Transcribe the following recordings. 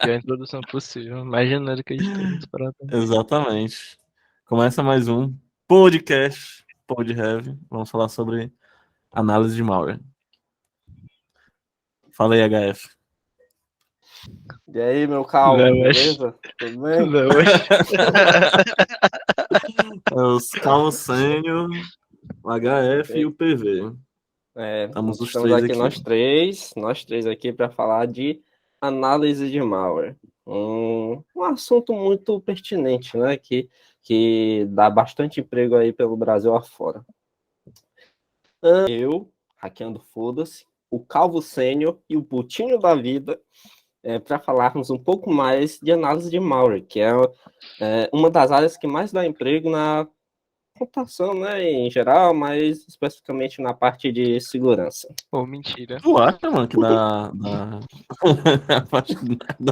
Pior introdução possível. Mais genérica de todas, parabéns. Exatamente. Começa mais um podcast, Pod Heavy. Vamos falar sobre análise de malware. Fala aí, HF. E aí, meu calvo, Não, acho. beleza? Tudo bem? Não, acho. É os Carlos Sênior, o HF e o PV. Estamos os Estamos três aqui aqui. nós três aqui para falar de análise de malware. Um assunto muito pertinente, né? Que dá bastante emprego aí pelo Brasil afora. Eu, Hackeando Foda-se, o Calvo Sênior e o Putinho da Vida, para falarmos um pouco mais de análise de malware, que é uma das áreas que mais dá emprego na computação, né, em geral, mas especificamente na parte de segurança. Pô, mentira. Tu acha, mano, que a parte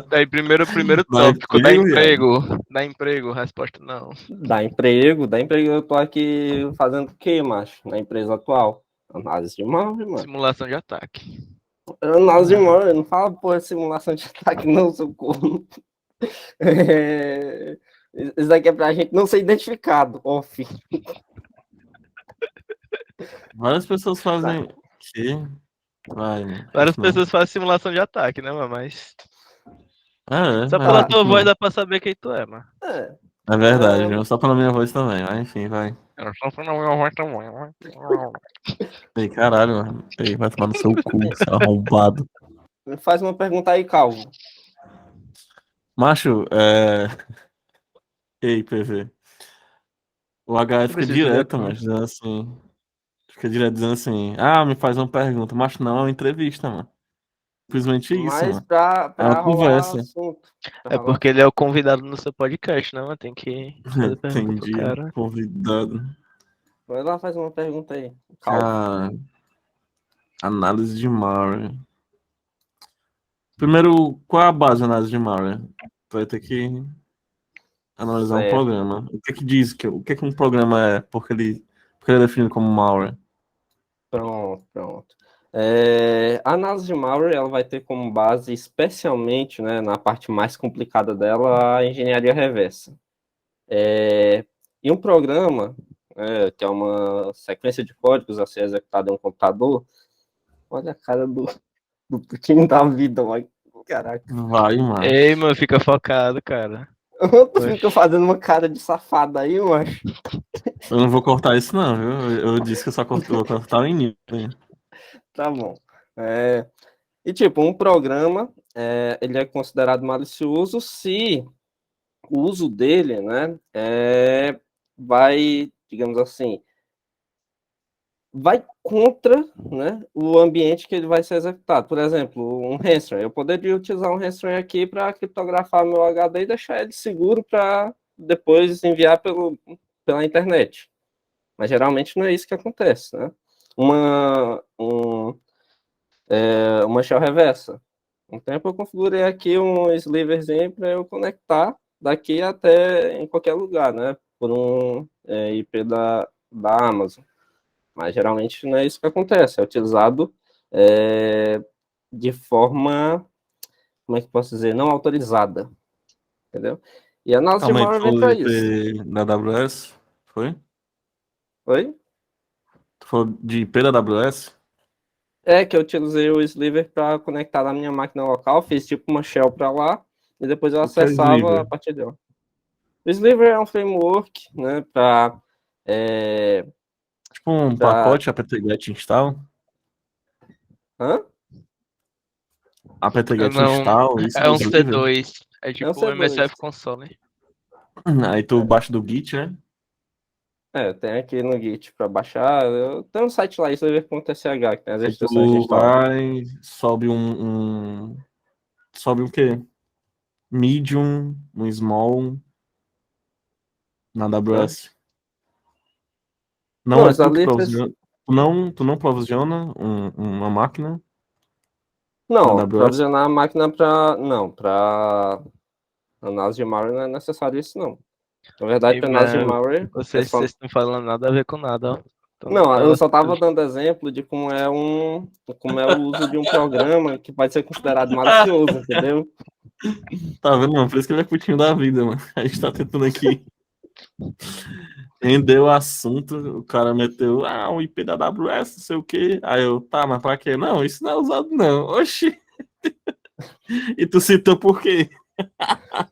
Daí, primeiro dá tópico, dá emprego, viado? emprego. Dá emprego, resposta não. Dá emprego, eu tô aqui fazendo o quê, macho, na empresa atual? Análise de malware, mano. Simulação de ataque. Análise de malware, não fala, porra, simulação de ataque, não, socorro. Isso daqui é pra gente não ser identificado, off. Várias pessoas Tá. fazem. Que? Vai, mano. Várias Continua. pessoas fazem simulação de ataque, né, mano? Mas só pela Vai, tua voz continua. dá pra saber quem tu é, mano. É, É verdade, viu? Só pela minha voz também, mas enfim, vai. Eu só pela minha voz também. Ei, caralho, mano. Ei, vai tomar no seu cu, seu arrombado. faz uma pergunta aí, Calvo. Macho, Ei, PV. O HF Não fica precisa dizer direto, não. mas dizendo assim. Fica direto dizendo assim. Ah, me faz uma pergunta. Macho, não é uma entrevista, mano. Simplesmente isso, Mas mano. É uma pra rolar conversa. assunto. Pra É rolar porque ele é o convidado no seu podcast, né, mano? Tem que fazer pergunta pro Entendi. cara. Convidado. Vai lá, faz uma pergunta aí. Calvo. Cara, análise de malware. Primeiro, qual é a base da análise de malware? Tu vai ter que analisar um Certo. programa. O que é que diz o que é que um programa é? Porque ele é definido como malware. Pronto. A análise de malware ela vai ter como base, especialmente, né, na parte mais complicada dela, a engenharia reversa. E um programa, que é uma sequência de códigos a ser executada em um computador, olha a cara do Putin da vida, vai. Caraca. Vai, Ei, macho. mano, fica focado, cara. Tu fica Oxe. fazendo uma cara de safada aí, macho. Eu não vou cortar isso, não, viu? Eu disse que eu só vou cortar o início. Tá bom. E tipo, um programa, ele é considerado malicioso se o uso dele, né, vai, digamos assim, vai contra, né, o ambiente que ele vai ser executado. Por exemplo, um ransomware. Eu poderia utilizar um ransomware aqui para criptografar meu HD e deixar ele seguro para depois enviar pela internet. Mas geralmente não é isso que acontece, né? Uma shell reversa. Um tempo eu configurei aqui um sliverzinho para eu conectar daqui até em qualquer lugar, né? Por um IP da Amazon. Mas geralmente não é isso que acontece. É utilizado de forma, como é que posso dizer, não autorizada. Entendeu? E a análise de Calma aí, tu malware vem falou para de isso. IP da AWS? Foi? Oi? Tu falou de IP da AWS? É que eu utilizei o Sliver para conectar na minha máquina local, fiz tipo uma shell para lá, e depois eu O que é acessava a Sliver? partir dela. O Sliver é um framework, né, para Tipo um pra... pacote apt-get install? Hã? apt-get Não, install, isso é é o um Sliver? C2. É É um tipo o C2. MSF Console. Aí tu baixa do Git, né? Tem aqui no Git para baixar. Tem um site lá, sliver.sh, que tem as Aí instruções de tu instalar. vai, sobe o quê? Medium, um small na Né? AWS. Não Não, é essa tu que lista... provisiona, tu não provisiona uma máquina na Não, AWS? provisionar a máquina para... Não, para análise de malware não é necessário isso, não. Na verdade, Ei, para análise de mas malware é vocês só... estão falando nada a ver com nada, ó. Então, Não, eu ela- só estava dando exemplo de como é o uso de um programa que pode ser considerado malicioso, entendeu? Tá vendo, mano? Por isso que ele é putinho da vida, mano. A gente tá tentando aqui. Rendeu o assunto, o cara meteu, o IP da AWS, não sei o quê. Aí eu, tá, mas pra quê? Não, isso não é usado, não. Oxi. E tu citou por quê?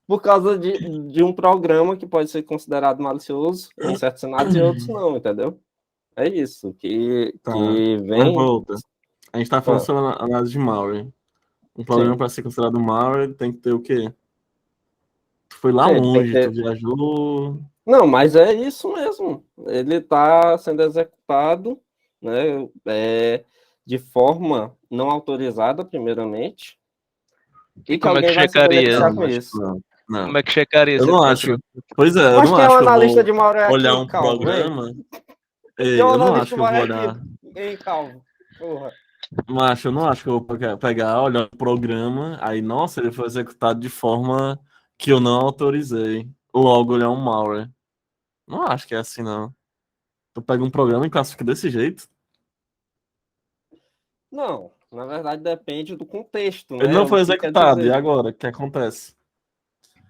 Por causa de um programa que pode ser considerado malicioso em certos cenários e outros não, entendeu? É isso, Tá, que mas vem. volta. A gente tá falando Ah, sobre análise de malware. Um programa sim, para ser considerado malware tem que ter o quê? Tu foi lá sim, ele tem que longe, tu ter. viajou. Não, mas é isso mesmo. Ele está sendo executado, né, de forma não autorizada, primeiramente, E e que como é que alguém vai se checaria? beneficiar Não, com acho que isso. não. Como Não. é que checaria Eu se ele não fosse... acho. Pois é, eu Mas não quem é o acho que eu analista vou de Mauro olhar aqui, um Calvo, hein? programa. Quem é o Eu não analista acho de que eu Mauro vou aqui, olhar. hein, Calvo? Porra. Macho, eu não acho que eu vou pegar, olhar o programa, aí, nossa, ele foi executado de forma que eu não autorizei. Logo, ele é um malware. Não acho que é assim, não. Tu pega um programa e classifica desse jeito. Não, na verdade depende do contexto, Ele né? não O foi que quer executado, e dizer? agora? O que acontece?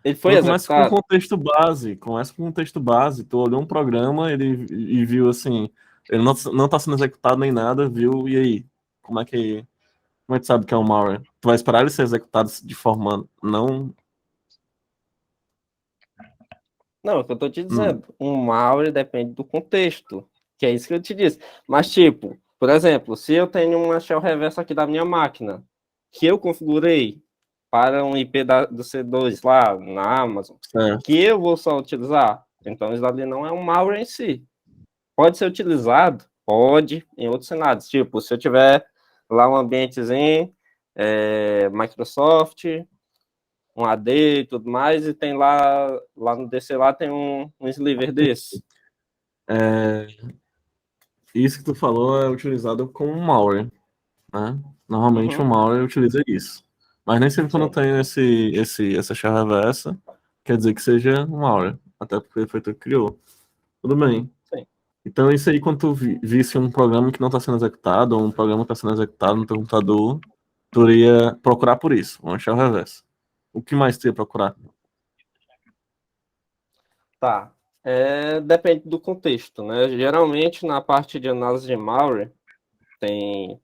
Ele foi Tudo começa com executado? contexto base. Começa com contexto base. Tu olhou um programa e viu assim, ele não tá sendo executado nem nada, viu? E aí? Como é que, como é que tu sabe que é um malware? Tu vai esperar ele ser executado de forma não. Não, é o que eu tô te Hum, dizendo. Um malware depende do contexto, que é isso que eu te disse. Mas, tipo, por exemplo, se eu tenho uma shell reversa aqui da minha máquina, que eu configurei para um IP do C2 lá na Amazon, certo. que eu vou só utilizar, então isso ali não é um malware em si. Pode ser utilizado? Pode, em outros cenários. Tipo, se eu tiver lá um ambientezinho, Microsoft, um AD e tudo mais, e tem lá no DC lá tem um sliver desse. É, isso que tu falou é utilizado como um malware, né? Normalmente o Uhum, malware utiliza isso. Mas nem sempre quando sim. tem essa chave reversa, quer dizer que seja um malware. Até porque foi tu que criou. Tudo bem. Sim. Então, isso aí, quando tu visse um programa que não está sendo executado, ou um programa que está sendo executado no teu computador, tu iria procurar por isso, uma shell reversa. O que mais tu ia procurar? Tá. Depende do contexto, né? Geralmente, na parte de análise de malware, tem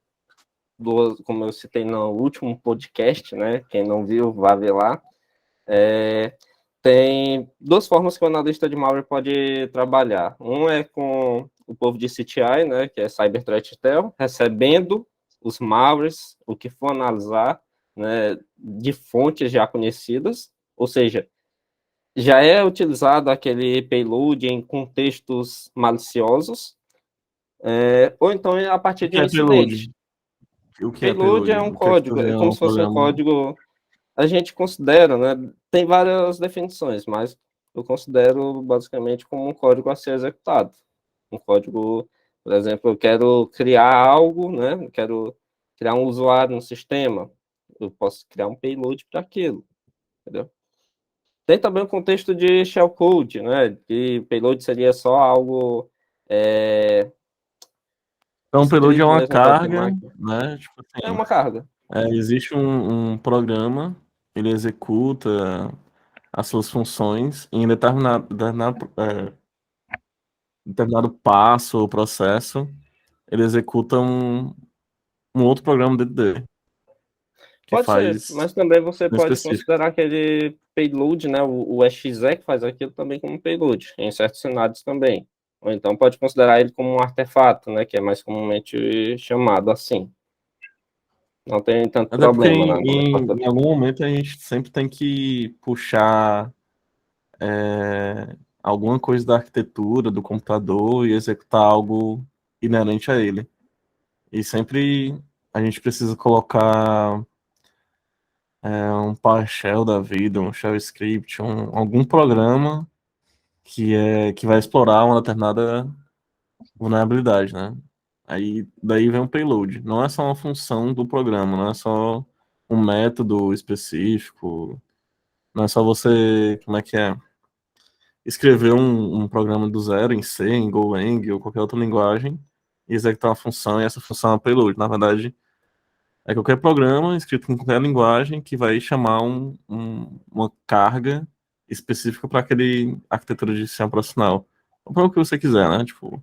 duas, como eu citei no último podcast, né? Quem não viu, vá ver lá. Tem duas formas que o analista de malware pode trabalhar. Um é com o povo de CTI, né, que é Cyber Threat Intel, recebendo os malwares, o que for analisar, né, de fontes já conhecidas, ou seja, já é utilizado aquele payload em contextos maliciosos, ou então é a O partir de que um é incidente. payload? O que é Payload é payload? um O que é que tu código, vê é como um se fosse um programa? código. A gente considera, né? Tem várias definições, mas eu considero basicamente como um código a ser executado. Um código, por exemplo, eu quero criar algo, né? Eu quero criar um usuário no sistema. Eu posso criar um payload para aquilo, entendeu? Tem também o contexto de shellcode, né? Que payload seria só algo Então, payload é escrito uma mesmo em código de carga, máquina. né? Tipo É assim, uma carga. existe um programa, ele executa as suas funções em determinado passo ou processo, ele executa um outro programa dentro dele, que Pode ser, faz mas também você no pode específico. considerar aquele payload, né, o exe que faz aquilo também como payload, em certos cenários também. Ou então pode considerar ele como um artefato, né, que é mais comumente chamado assim. Não tem tanto Até porque problema na em algum momento a gente sempre tem que puxar alguma coisa da arquitetura do computador e executar algo inerente a ele. E sempre a gente precisa colocar um PowerShell da vida, um Shell Script, algum programa que vai explorar uma determinada vulnerabilidade, né? Aí daí vem o payload. Não é só uma função do programa, não é só um método específico, não é só você, como é que é? escrever um programa do zero em C, em Golang ou qualquer outra linguagem e executar uma função, e essa função é uma payload. Na verdade, é qualquer programa escrito em qualquer linguagem que vai chamar uma carga específica para aquele arquitetura de sistema operacional. Ou para o que você quiser, né? Tipo,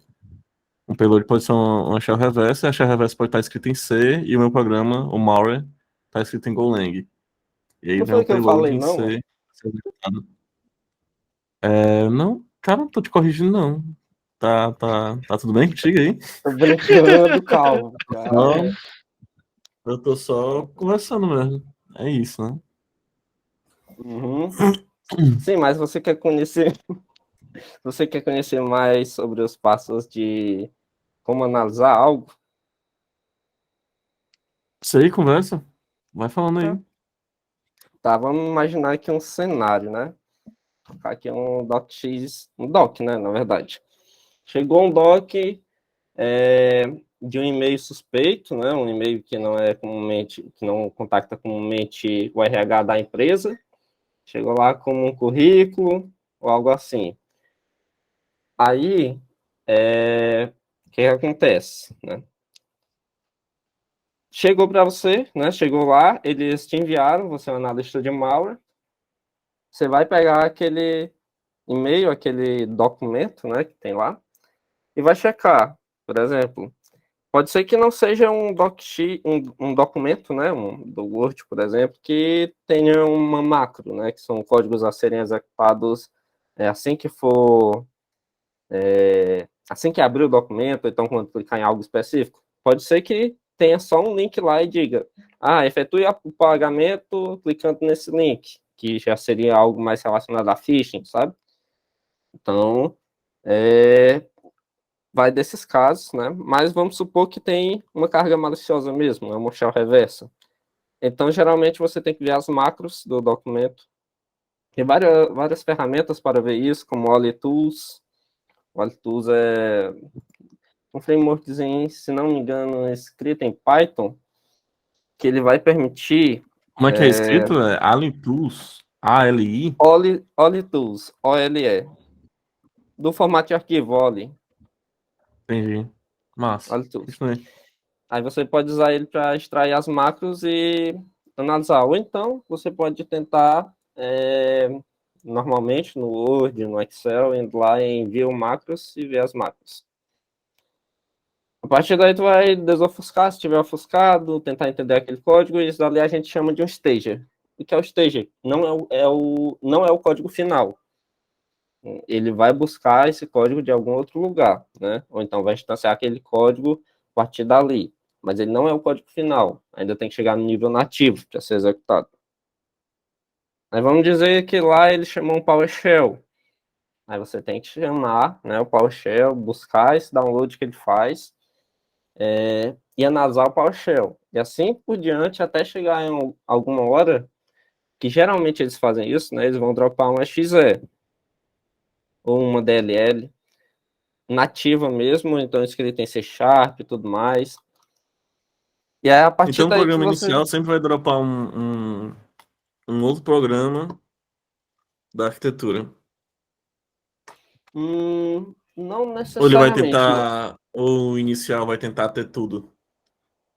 um payload pode ser uma shell reverse, e a shell reverse pode estar escrita em C, e o meu programa, o malware, está escrito em Golang. E aí Não vem foi um o que eu payload falei, em não, mano? C. Ser executado. Não, cara, não tô te corrigindo, não. Tá tudo bem contigo aí? Tô brincando, calma. Não, Calma. eu tô só conversando mesmo. É isso, né? Uhum. Sim, mas você quer conhecer mais sobre os passos de como analisar algo? Sei, conversa. Vai falando Tá, aí. tá, vamos imaginar aqui um cenário, né? Vou colocar aqui um docx, um doc, né, na verdade. Chegou um doc de um e-mail suspeito, né? Um e-mail que não é comumente, que não contacta comumente o RH da empresa. Chegou lá como um currículo ou algo assim. Aí, o que acontece, né? Chegou para você, né? Chegou lá, eles te enviaram, você é um analista de malware. Você vai pegar aquele e-mail, aquele documento, né, que tem lá, e vai checar. Por exemplo, pode ser que não seja um documento, né, do Word, por exemplo, que tenha uma macro, né, que são códigos a serem executados assim que for, assim que abrir o documento, então quando clicar em algo específico. Pode ser que tenha só um link lá e diga, efetue o pagamento clicando nesse link, que já seria algo mais relacionado a phishing, sabe? Então, vai desses casos, né? Mas vamos supor que tem uma carga maliciosa mesmo, é uma shell reversa. Então, geralmente, você tem que ver as macros do documento. Tem várias ferramentas para ver isso, como o OliTools. O OliTools é um frameworkzinho, se não me engano, escrito em Python, que ele vai permitir Como é que é escrito? É Alien Tools? ALI? OliTools, OLE, do formato de arquivo OLI. Entendi. Massa. OliTools. Isso aí. Aí você pode usar ele para extrair as macros e analisar. Ou então você pode tentar, normalmente no Word, no Excel, indo lá em View Macros e ver as macros. A partir daí tu vai desofuscar, se tiver ofuscado, tentar entender aquele código, e isso dali a gente chama de um stager. O que é o stager? Não é o código final. Ele vai buscar esse código de algum outro lugar, né? Ou então vai instanciar aquele código a partir dali. Mas ele não é o código final. Ainda tem que chegar no nível nativo para ser executado. Aí vamos dizer que lá ele chamou um PowerShell. Aí você tem que chamar, né, o PowerShell, buscar esse download que ele faz e analisar o PowerShell. E assim por diante até chegar em alguma hora, que geralmente eles fazem isso, né? Eles vão dropar uma exe ou uma DLL nativa mesmo, então escrita em C# e tudo mais. E aí, a partir Então o daí que programa você. inicial sempre vai dropar um outro programa da arquitetura. Não Ou ele vai necessariamente. tentar, ou o inicial vai tentar ter tudo.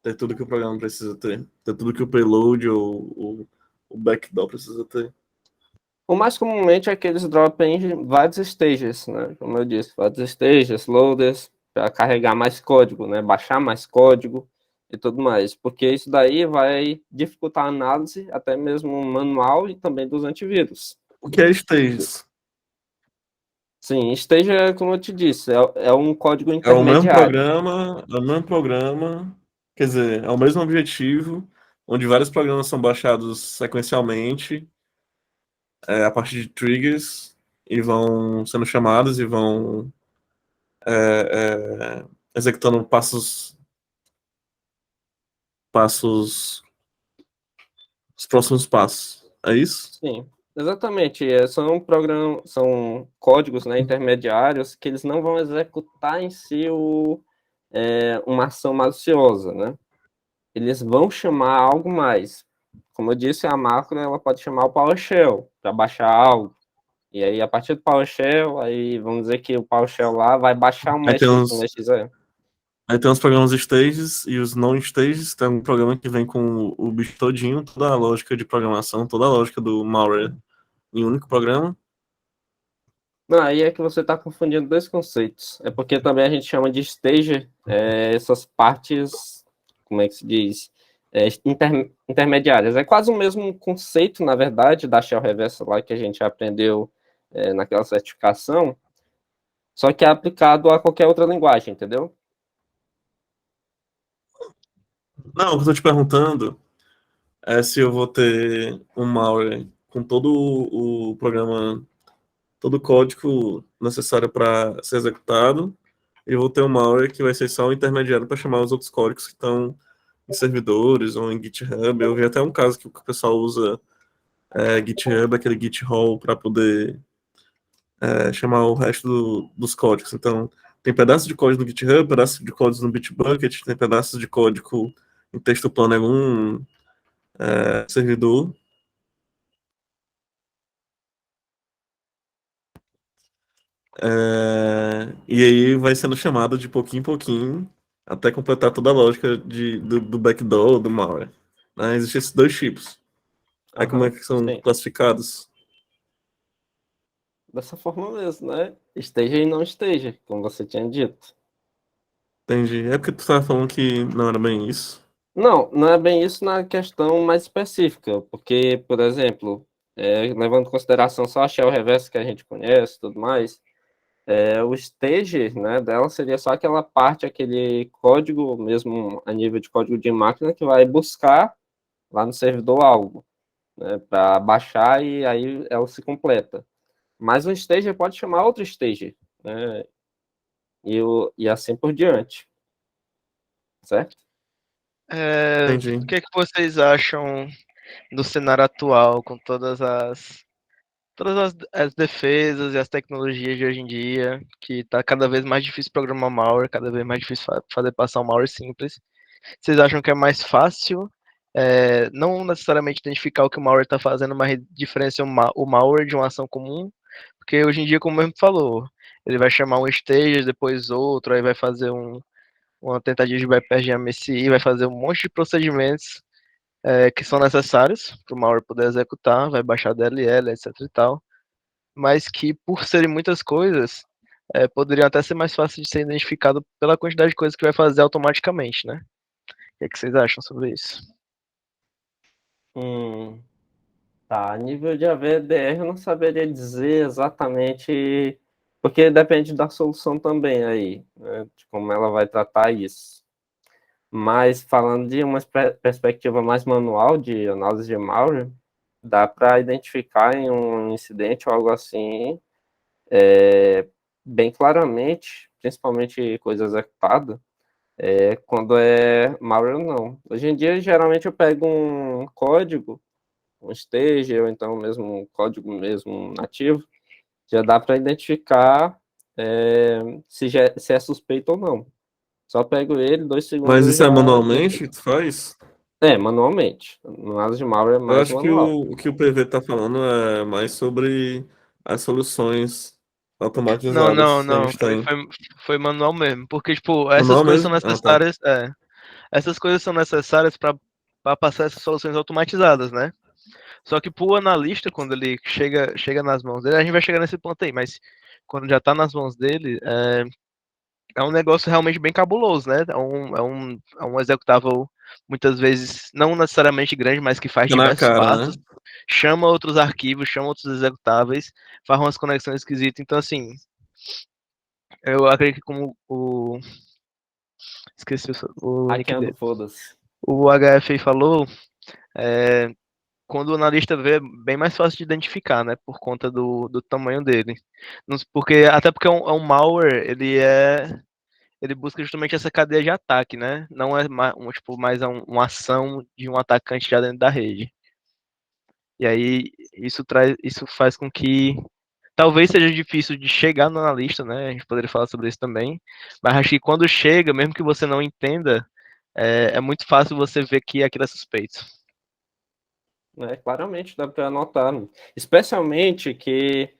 Ter tudo que o programa precisa ter. Ter tudo que o payload ou o backdoor precisa ter. O mais comumente é que eles dropem vários stages, né? Como eu disse, vários stages, loaders, para carregar mais código, né? Baixar mais código e tudo mais. Porque isso daí vai dificultar a análise, até mesmo manual e também dos antivírus. O que é stages? Sim, stage é como eu te disse, é um código É o mesmo intermediário. programa, é o mesmo programa, quer dizer, é o mesmo objetivo, onde vários programas são baixados sequencialmente, a partir de triggers, e vão sendo chamados e vão é, executando passos, os próximos passos. É isso? Sim, exatamente. São códigos, né, intermediários que eles não vão executar em si uma ação maliciosa, né? Eles vão chamar algo mais. Como eu disse, a macro ela pode chamar o PowerShell para baixar algo. E aí, a partir do PowerShell, aí vamos dizer que o PowerShell lá vai baixar um Aí tem mestre uns, no exe. aí tem os programas stages e os non-stages. Tem um programa que vem com o bicho todinho, toda a lógica de programação, toda a lógica do malware em um único programa. Não, aí é que você está confundindo dois conceitos. É porque também a gente chama de stager essas partes, como é que se diz? Intermediárias. É quase o mesmo conceito, na verdade, da shell reversa lá que a gente aprendeu naquela certificação, só que é aplicado a qualquer outra linguagem, entendeu? Não, o que eu tô te perguntando é se eu vou ter um malware com todo o programa, todo o código necessário para ser executado, e eu vou ter um malware que vai ser só o intermediário para chamar os outros códigos que estão em servidores ou em GitHub. Eu vi até um caso que o pessoal usa GitHub, aquele GitHall, para poder chamar o resto dos códigos. Então, tem pedaços de código no GitHub, pedaços de códigos no Bitbucket, tem pedaços de código em texto plano em algum servidor. E aí vai sendo chamado de pouquinho em pouquinho até completar toda a lógica do backdoor, do malware. Né? Existem esses dois tipos. Aí como é que são Sim. classificados? Dessa forma mesmo, né? Esteja e não esteja, como você tinha dito. Entendi. É porque tu estava falando que não era bem isso. Não, não é bem isso na questão mais específica, porque, por exemplo, levando em consideração só a shell reversa que a gente conhece e tudo mais, o stage, né, dela seria só aquela parte, aquele código, mesmo a nível de código de máquina, que vai buscar lá no servidor algo, né, para baixar e aí ela se completa. Mas um stage pode chamar outro stage, né, e assim por diante, certo? O Entendi. que é que vocês acham do cenário atual, com todas as defesas e as tecnologias de hoje em dia, que tá cada vez mais difícil programar malware, cada vez mais difícil fazer passar um malware simples. Vocês acham que é mais fácil, não necessariamente identificar o que o malware está fazendo, mas diferenciar o malware de uma ação comum? Porque hoje em dia, como mesmo falou, ele vai chamar um stage, depois outro, aí vai fazer uma tentativa de bypass de MSI, vai fazer um monte de procedimentos que são necessários para o malware poder executar, vai baixar DLL, etc e tal, mas que por serem muitas coisas, poderiam até ser mais fácil de ser identificado pela quantidade de coisas que vai fazer automaticamente, né? O que é que vocês acham sobre isso? Tá, a nível de AVDR eu não saberia dizer exatamente, porque depende da solução também aí, né, de como ela vai tratar isso. Mas falando de uma perspectiva mais manual de análise de malware, dá para identificar em um incidente ou algo assim, bem claramente, principalmente coisa executada, quando é malware ou não. Hoje em dia, geralmente eu pego um código, um stage, ou então mesmo um código mesmo nativo, já dá para identificar se é suspeito ou não. Só pego ele, 2 segundos Mas eu isso é já manualmente que identifico. tu faz? Manualmente. No caso de malware é Eu mais acho que manual. o que o PV está falando é mais sobre as soluções Não, não, automatizadas que a não. gente tem. Foi manual mesmo. Porque, tipo, essas Manual coisas são mesmo? Ah, tá. necessárias. Essas coisas são necessárias para passar essas soluções automatizadas, né? Só que pro analista, quando ele chega nas mãos dele, a gente vai chegar nesse ponto aí, mas quando já tá nas mãos dele, é um negócio realmente bem cabuloso, né? É um executável, muitas vezes, não necessariamente grande, mas que faz Fica na diversos cara, passos, né? chama outros arquivos, chama outros executáveis, faz umas conexões esquisitas. Então, assim, eu acredito que como o. Esqueci o nick Hackeando, dele. foda-se. O HFA falou, é, quando o analista vê, é bem mais fácil de identificar, né? Por conta do tamanho dele. Até porque é um malware, ele busca justamente essa cadeia de ataque, né? Não é tipo, mais uma ação de um atacante já dentro da rede. E aí isso faz com que talvez seja difícil de chegar no analista, né? A gente poderia falar sobre isso também. Mas acho que quando chega, mesmo que você não entenda, é muito fácil você ver que aquilo é suspeito. Claramente dá para anotar. Especialmente que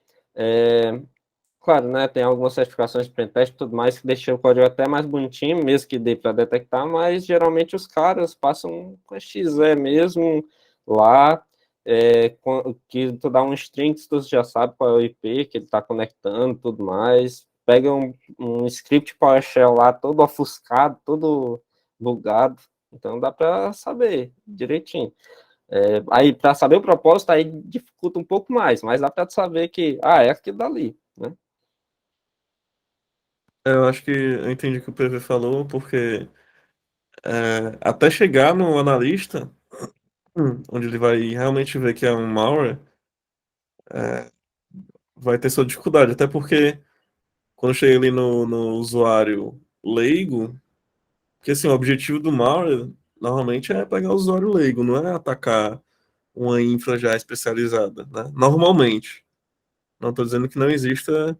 Claro, né, tem algumas certificações de pentest e tudo mais que deixam o código até mais bonitinho, mesmo que dê para detectar, mas geralmente os caras passam com XE mesmo lá, que tu dá um string, tu já sabe qual é o IP que ele está conectando tudo mais, pega um script PowerShell lá todo ofuscado, todo bugado, então dá para saber direitinho. Aí, para saber o propósito, aí dificulta um pouco mais, mas dá para saber que, é aquilo dali, né? Eu acho que eu entendi o que o PV falou, porque até chegar no analista, onde ele vai realmente ver que é um malware, vai ter sua dificuldade. Até porque quando chega ali no usuário leigo, porque assim, o objetivo do malware normalmente é pegar o usuário leigo, não é atacar uma infra já especializada, né? Normalmente. Não estou dizendo que não exista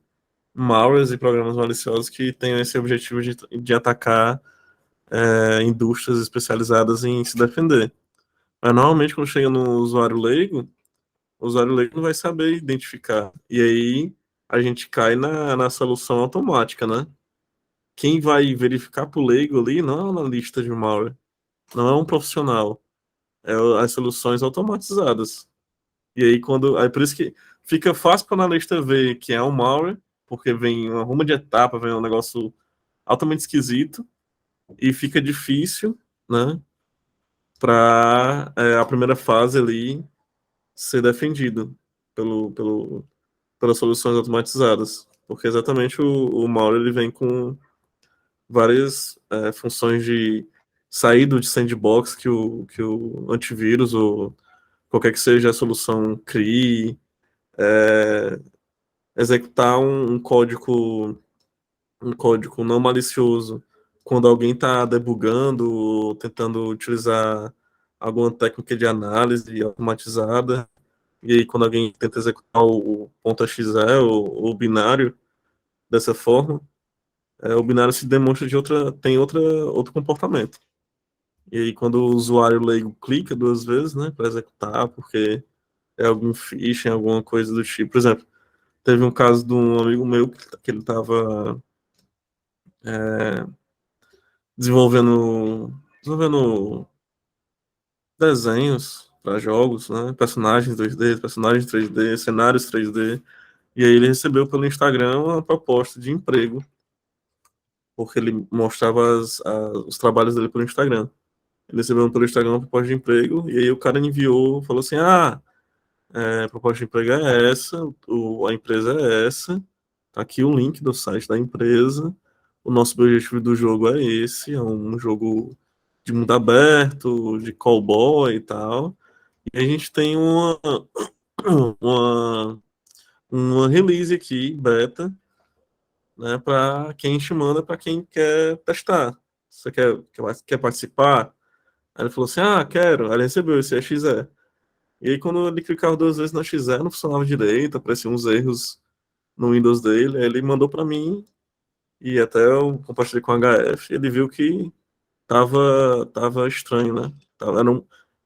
malwares e programas maliciosos que tenham esse objetivo de atacar indústrias especializadas em se defender. Mas normalmente quando chega no usuário leigo, o usuário leigo não vai saber identificar. E aí a gente cai na solução automática, né? Quem vai verificar pro leigo ali não é um analista de malware, não é um profissional, as soluções automatizadas. E aí aí por isso que fica fácil para o analista ver que é um malware, porque vem uma ruma de etapa, vem um negócio altamente esquisito, e fica difícil, né, para a primeira fase ali ser defendido pelas soluções automatizadas. Porque exatamente o malware ele vem com várias funções de saída de sandbox que o antivírus ou qualquer que seja a solução crie, executar um código não malicioso quando alguém está debugando ou tentando utilizar alguma técnica de análise automatizada, e aí quando alguém tenta executar o .exe ou o binário dessa forma, o binário se demonstra tem outro comportamento. E aí quando o usuário leigo clica duas vezes, né, para executar, porque é algum phishing, alguma coisa do tipo. Por exemplo, teve um caso de um amigo meu que ele estava desenvolvendo desenhos para jogos, né? Personagens 2D, personagens 3D, cenários 3D. E aí ele recebeu pelo Instagram uma proposta de emprego, porque ele mostrava os trabalhos dele pelo Instagram. Ele recebeu pelo Instagram uma proposta de emprego, e aí o cara enviou, falou assim: a proposta de emprego é essa, a empresa é essa, tá aqui o link do site da empresa. O nosso objetivo do jogo é esse, é um jogo de mundo aberto, de cowboy e tal. E a gente tem uma, uma release aqui, beta, né, para quem a gente manda para quem quer testar. Você quer participar? Aí ele falou assim: quero. Aí ele recebeu esse XE. E aí, quando ele clicava duas vezes na XE, não funcionava direito, apareciam uns erros no Windows dele. Aí ele mandou para mim, e até eu compartilhei com o HF. Ele viu que tava estranho, né?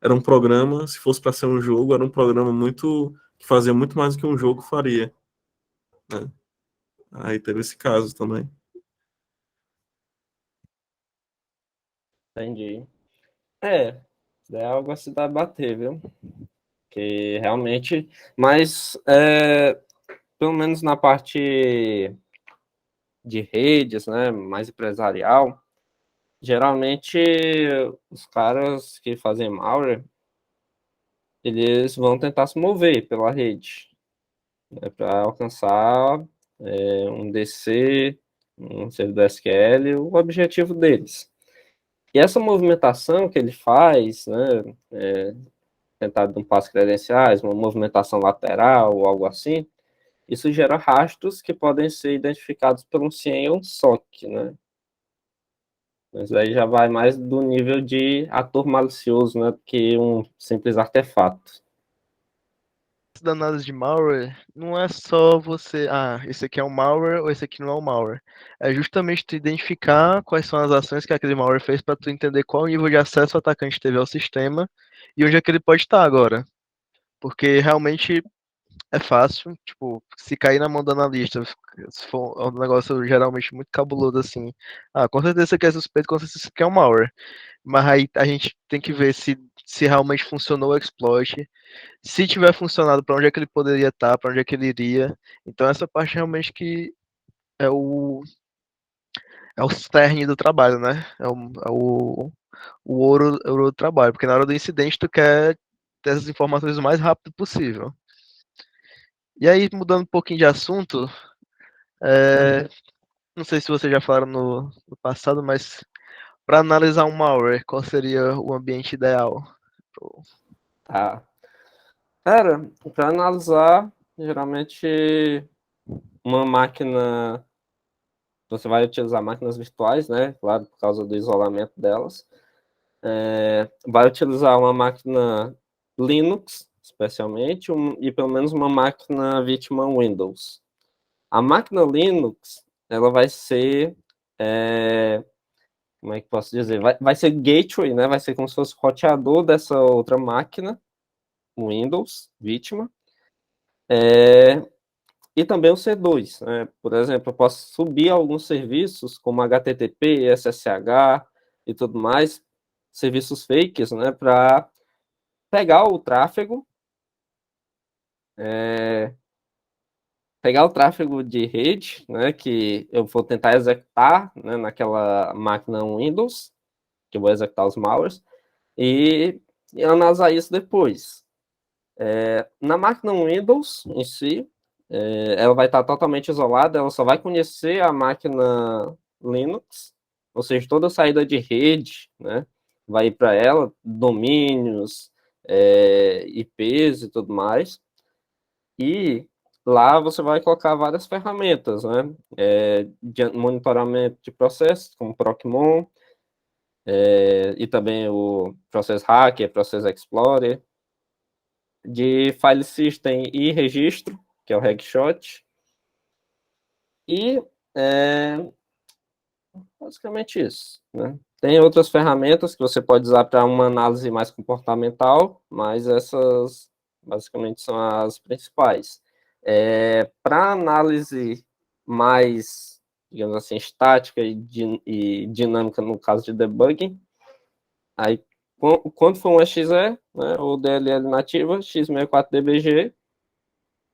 Era um programa, se fosse para ser um jogo, era um programa que fazia muito mais do que um jogo faria, né? Aí teve esse caso também. Entendi. É algo a se debater, viu? Que realmente, mas pelo menos na parte de redes, né, mais empresarial, geralmente os caras que fazem malware, eles vão tentar se mover pela rede, né, para alcançar um DC, um servidor SQL, o objetivo deles. E essa movimentação que ele faz, né, tentar dar um passo credenciais, uma movimentação lateral ou algo assim, isso gera rastros que podem ser identificados por um CIEM ou um SOC, né? Mas aí já vai mais do nível de ator malicioso, né, do que um simples artefato. Danadas de malware não é só você, esse aqui é um malware ou esse aqui não é um malware. É justamente tu identificar quais são as ações que aquele malware fez para tu entender qual o nível de acesso o atacante teve ao sistema e onde é que ele pode estar agora. Porque realmente é fácil, tipo, se cair na mão do analista, se for um negócio geralmente muito cabuloso assim, com certeza você quer suspeito, com certeza você quer um malware. Mas aí a gente tem que ver se realmente funcionou o exploit, se tiver funcionado, para onde é que ele poderia estar, para onde é que ele iria. Então essa parte realmente que é o cerne do trabalho, né? O ouro do trabalho, porque na hora do incidente tu quer ter essas informações o mais rápido possível. E aí, mudando um pouquinho de assunto, não sei se vocês já falaram no passado, mas para analisar um malware, qual seria o ambiente ideal? Tá. Cara, para analisar, geralmente uma máquina, você vai utilizar máquinas virtuais, né? Claro, por causa do isolamento delas. Vai utilizar uma máquina Linux, especialmente, e pelo menos uma máquina vítima Windows. A máquina Linux, ela vai ser, como é que posso dizer? Vai ser gateway, né? Vai ser como se fosse roteador dessa outra máquina, Windows, vítima. E também o C2, né? Por exemplo, eu posso subir alguns serviços, como HTTP, SSH e tudo mais, serviços fakes, né? Para pegar o tráfego, de rede, né? Que eu vou tentar executar, né, naquela máquina Windows, que eu vou executar os malwares, e analisar isso depois. Na máquina Windows em si, ela vai estar totalmente isolada, ela só vai conhecer a máquina Linux, ou seja, toda a saída de rede, né, vai ir para ela, domínios, IPs e tudo mais. E lá você vai colocar várias ferramentas, né, de monitoramento de processos, como Procmon, e também o Process Hacker, Process Explorer, de file system e registro, que é o Regshot, e basicamente isso, né? Tem outras ferramentas que você pode usar para uma análise mais comportamental, mas essas basicamente são as principais. Para análise mais, digamos assim, estática e dinâmica no caso de debugging, aí quando for um exe, né, ou DLL nativa, x64dbg,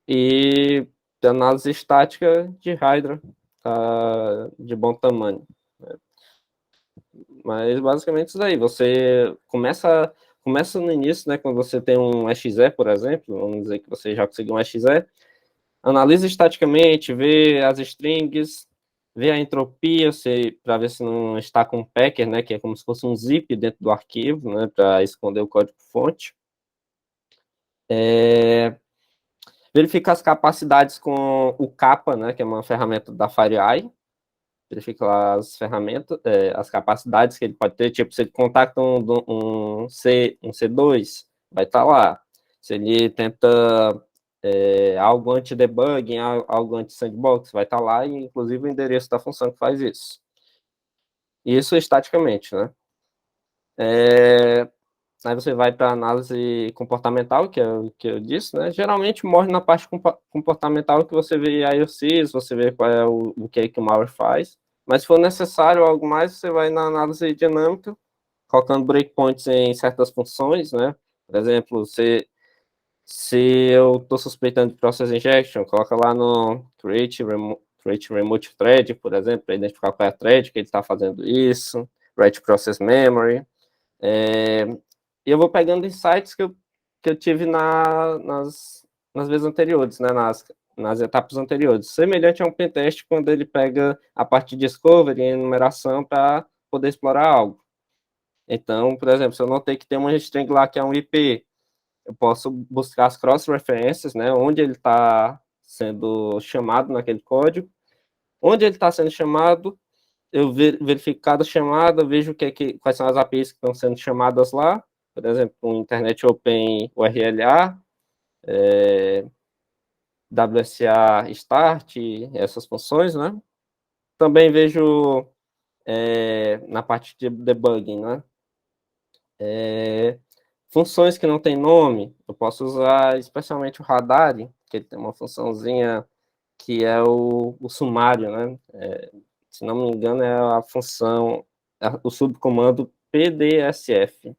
e análise estática de Hydra, de bom tamanho. Mas basicamente isso daí. Você começa no início, né? Quando você tem um exe, por exemplo, vamos dizer que você já conseguiu um exe, analisa estaticamente, vê as strings, vê a entropia, para ver se não está com packer, né? Que é como se fosse um zip dentro do arquivo, né? Para esconder o código-fonte. Verifica as capacidades com o Kappa, né? Que é uma ferramenta da FireEye. Verifica lá as ferramentas, as capacidades que ele pode ter, tipo, se ele contacta um C2, vai estar lá. Se ele tenta algo anti-debugging, algo anti-sandbox, vai estar lá, e inclusive o endereço da função que faz isso. Isso estaticamente, né? Aí você vai para análise comportamental, que é o que eu disse, né? Geralmente morre na parte comportamental, que você vê IOCs, você vê qual é o que o malware faz. Mas se for necessário algo mais, você vai na análise dinâmica, colocando breakpoints em certas funções, né? Por exemplo, se eu estou suspeitando de process injection, coloca lá no create remote thread, por exemplo, para identificar qual é a thread que ele está fazendo isso, write process memory. E eu vou pegando insights que eu tive nas vezes anteriores, né? Nas etapas anteriores. Semelhante a um pentest, quando ele pega a parte de discovery e enumeração para poder explorar algo. Então, por exemplo, se eu notei que tem uma string lá que é um IP, eu posso buscar as cross-referências, né? Onde ele está sendo chamado naquele código. Onde ele está sendo chamado, eu verifico cada chamada, vejo quais são as APIs que estão sendo chamadas lá. Por exemplo, o Internet Open URLA, WSA Start, essas funções, né? Também vejo na parte de debugging, né? Funções que não têm nome, eu posso usar especialmente o Radar, que ele tem uma funçãozinha que é o sumário, né? Se não me engano, é a função, o subcomando PDSF,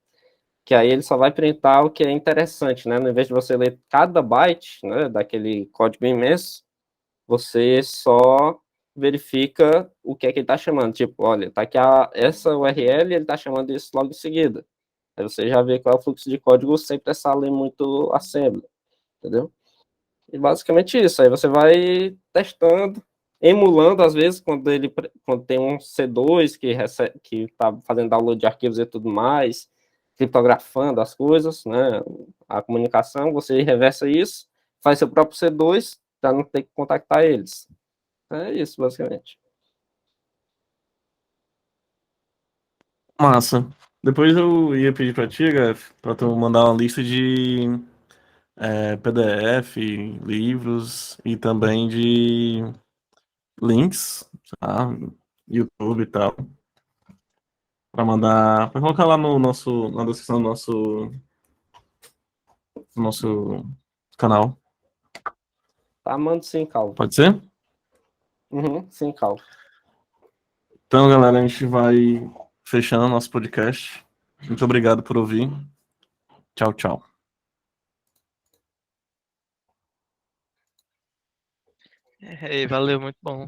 que aí ele só vai printar o que é interessante, né? No invés de você ler cada byte, né, daquele código imenso, você só verifica o que é que ele está chamando. Tipo, olha, tá aqui essa URL, ele está chamando isso logo em seguida. Aí você já vê qual é o fluxo de código sem precisar ler muito assembly, entendeu? E basicamente isso. Aí você vai testando, emulando, às vezes, quando tem um C2 que está fazendo download de arquivos e tudo mais, criptografando as coisas, né? A comunicação, você reversa isso, faz seu próprio C2 para não ter que contactar eles. É isso, basicamente. Massa. Depois eu ia pedir pra ti, Gaf, pra tu mandar uma lista de PDF, livros e também de links, tá? YouTube e tal. Pra mandar. Pra colocar lá no nosso, na descrição do nosso canal. Tá, mando sim, Calvo. Pode ser? Uhum, sim, Calvo. Então, galera, a gente vai fechando nosso podcast. Muito obrigado por ouvir. Tchau, tchau. Valeu, muito bom.